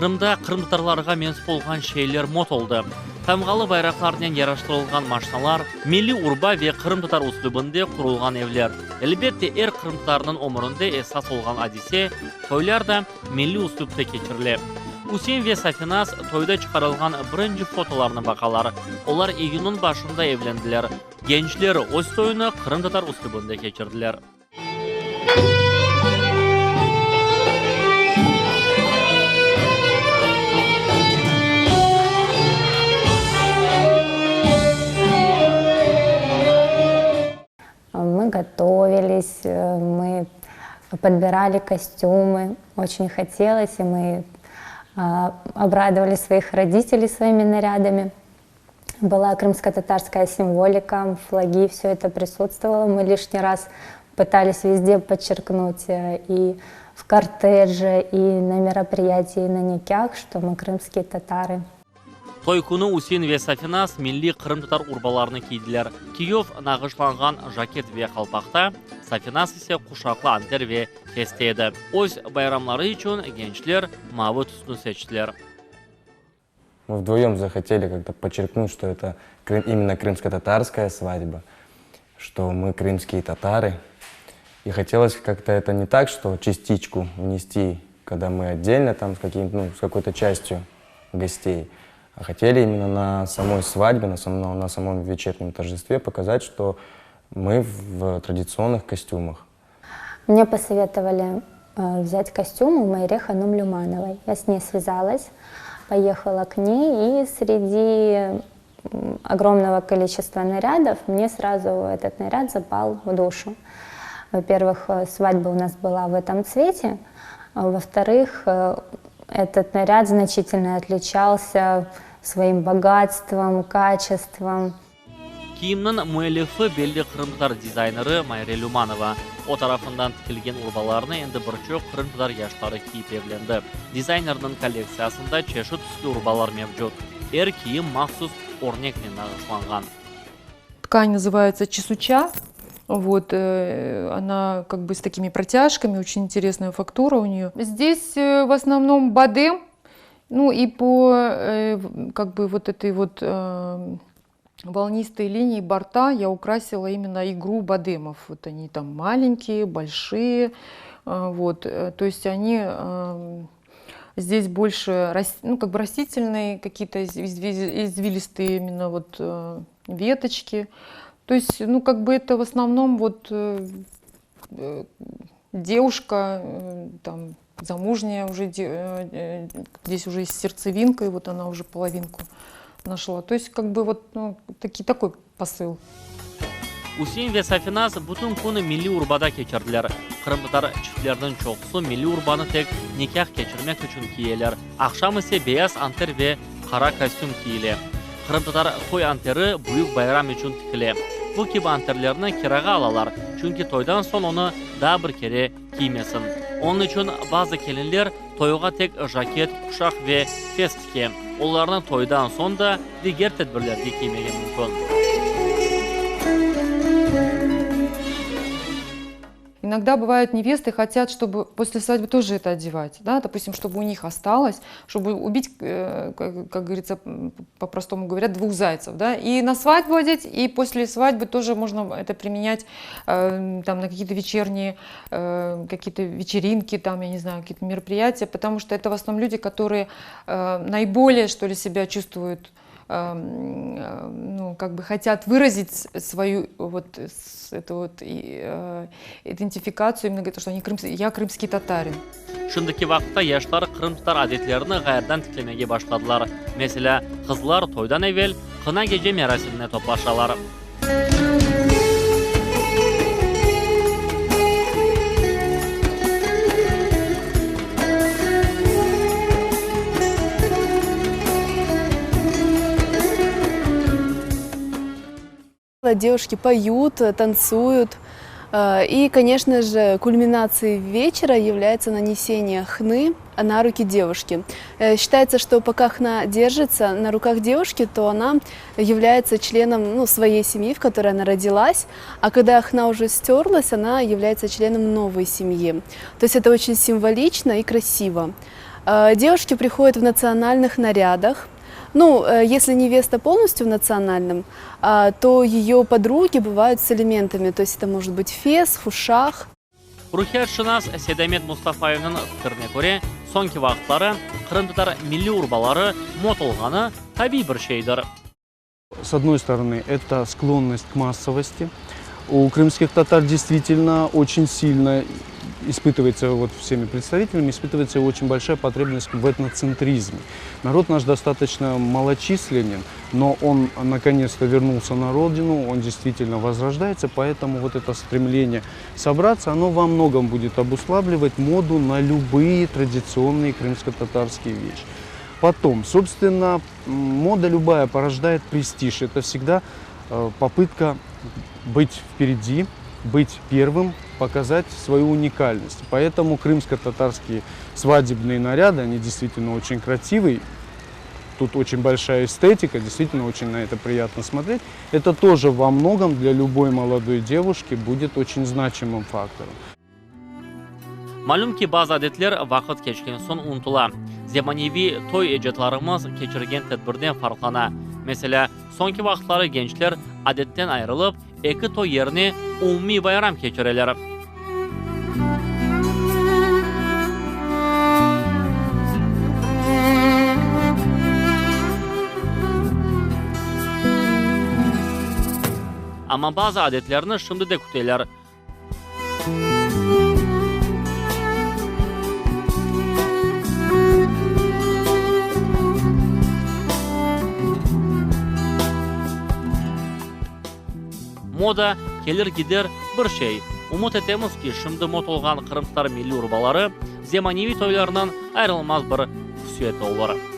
Кырымда кырымтарларга менсуп болгон шейлер мод oldu. Тамгалы байраклардан яраштырылган машиналар, милли урба ve Кырым татар услубунда курулган evler. Elbette Кырым татарынын өмүрүндө эсас болгон адисе тойларда милли услубда кечирилет. Усейн ve Сафиназ toyda çıkarılgan birinci fotolarını bakalar. Onlar iyunun başında evlendiler. Gençler öz toyunu Kırım tatar uslubunda geçirdiler. Мы готовились, мы подбирали костюмы, очень хотелось, и мы обрадовали своих родителей своими нарядами. Была крымско-татарская символика, флаги, все это присутствовало. Мы лишний раз пытались везде подчеркнуть и в кортеже, и на мероприятии, и на никях, что мы крымские татары. Toy kunu Усейн ve Сафиназ milli Kırım tatar urbalarını giydiler. Kiyov nağışlangan jaket ve kalpakta, Сафиназ ise kuşaklı anter ve festeydi. Öz bayramları için gençler mavi tüsünü seçtiler. Мы вдвоем захотели как-то подчеркнуть, что это именно крымско-татарская свадьба, что мы крымские татары. И хотелось как-то это не так, что частичку внести, когда мы отдельно там с какой-то частью гостей, а хотели именно на самой свадьбе, на самом вечернем торжестве показать, что мы в традиционных костюмах. Мне посоветовали взять костюм у Майре Ханум Люмановой. Я с ней связалась, поехала к ней, и среди огромного количества нарядов мне сразу этот наряд запал в душу. Во-первых, свадьба у нас была в этом цвете, во-вторых, этот наряд значительно отличался своим богатством, качеством. Kiyimnin müellifi belli Kırım tatar dizayneri Mayre Lumanova. O tarafından tikilgen urbalarını endi birçok Kırım tatar yaşları kiyip evlendi. Dizaynerinin kolleksiyasında çeşit üslü urbalar mevcut. Kiyim mahsus örnekle nağışlangan. Ткань называется чесуча. Вот, она как бы с такими протяжками, очень интересная фактура у нее. Здесь в основном бадем, ну и по как бы вот этой вот волнистой линии борта я украсила именно игру бадемов. Вот они там маленькие, большие, вот, то есть они здесь больше, ну как бы растительные, какие-то извилистые именно вот веточки. То есть, ну, как бы это в основном вот девушка, там, замужняя уже, здесь уже с сердцевинкой, вот она уже половинку нашла. То есть, как бы вот ну, такой посыл. Усейн ve Сафиназ bütün konu milli urbada geçirdiler. Kırım tatar çiftlerinin çoğusu milli urbanı tek nikah geçirmek için giyiler. Akşam ise beyaz anter ve kara kostüm giyilir. Kırım tatar toy anteri büyük bayram için tikili. Bu gibi anterlerini kiraga alalar. Çünkü toydan son onu daha bir kere giymesin. Onun için bazı gelinler toyuğa tek jaket, kuşak ve fest giyen. Onların toydan son da diğer tedbirlerde giymeye mümkün. Иногда бывают невесты хотят, чтобы после свадьбы тоже это одевать, да, допустим, чтобы у них осталось, чтобы убить, как говорится, по-простому говоря, двух зайцев, да, и на свадьбу одеть, и после свадьбы тоже можно это применять там на какие-то вечерние, какие-то вечеринки, там, я не знаю, какие-то мероприятия, потому что это в основном люди, которые наиболее, что ли, себя чувствуют, ну, как бы хотят выразить свою вот эту вот идентификацию, именно говорят, что они я крымский татарин. Şimdiki vaqtda yaşlar Kırım tatar adetlerini gayerden tiklemeye başladılar. Mesela kızlar toydan evvel kına gece merasimine toplaşalar. Девушки поют, танцуют. И, конечно же, кульминацией вечера является нанесение хны на руки девушки. Считается, что пока хна держится на руках девушки, то она является членом своей семьи, в которой она родилась, а когда хна уже стерлась, она является членом новой семьи. То есть это очень символично и красиво. Девушки приходят в национальных нарядах. Ну, если невеста полностью в национальном, то ее подруги бывают с элементами. То есть это может быть фес, хушах. Ruhiyatşünas Sedemet Mustafayev'nin fikrine göre sonki vaqtları Qırımtatar milli urbaları motolğanı tabii bir şeydir. С одной стороны, это склонность к массовости. У крымских татар действительно очень сильно испытывается, вот всеми представителями, испытывается очень большая потребность в этноцентризме. Народ наш достаточно малочисленен, но он наконец-то вернулся на родину, он действительно возрождается, поэтому вот это стремление собраться, оно во многом будет обуславливать моду на любые традиционные крымско-татарские вещи. Потом, собственно, мода любая порождает престиж. Это всегда попытка быть впереди, быть первым, показать свою уникальность. Поэтому крымско-татарские свадебные наряды, они действительно очень красивые. Тут очень большая эстетика, действительно очень на это приятно смотреть. Это тоже во многом для любой молодой девушки будет очень значимым фактором. Malum ki bazı adetler vaqt keçken son unutula. Zemanevi toy ecdadlarımız keçirgen tedbirden farqlana. Mesela sonki vaqtları gençler adetten ayrılıp iki toy yerini umumi bayram keçirirler. Ama bazı adetlerini şimdi de kutlayırlar. Moda gelir gider bir şey. Umut etemiz ki şimdi motolğan Qırımtatar milli urbaları zemanevi toylarından ayrılmaz bir xüsusiyyəti olur.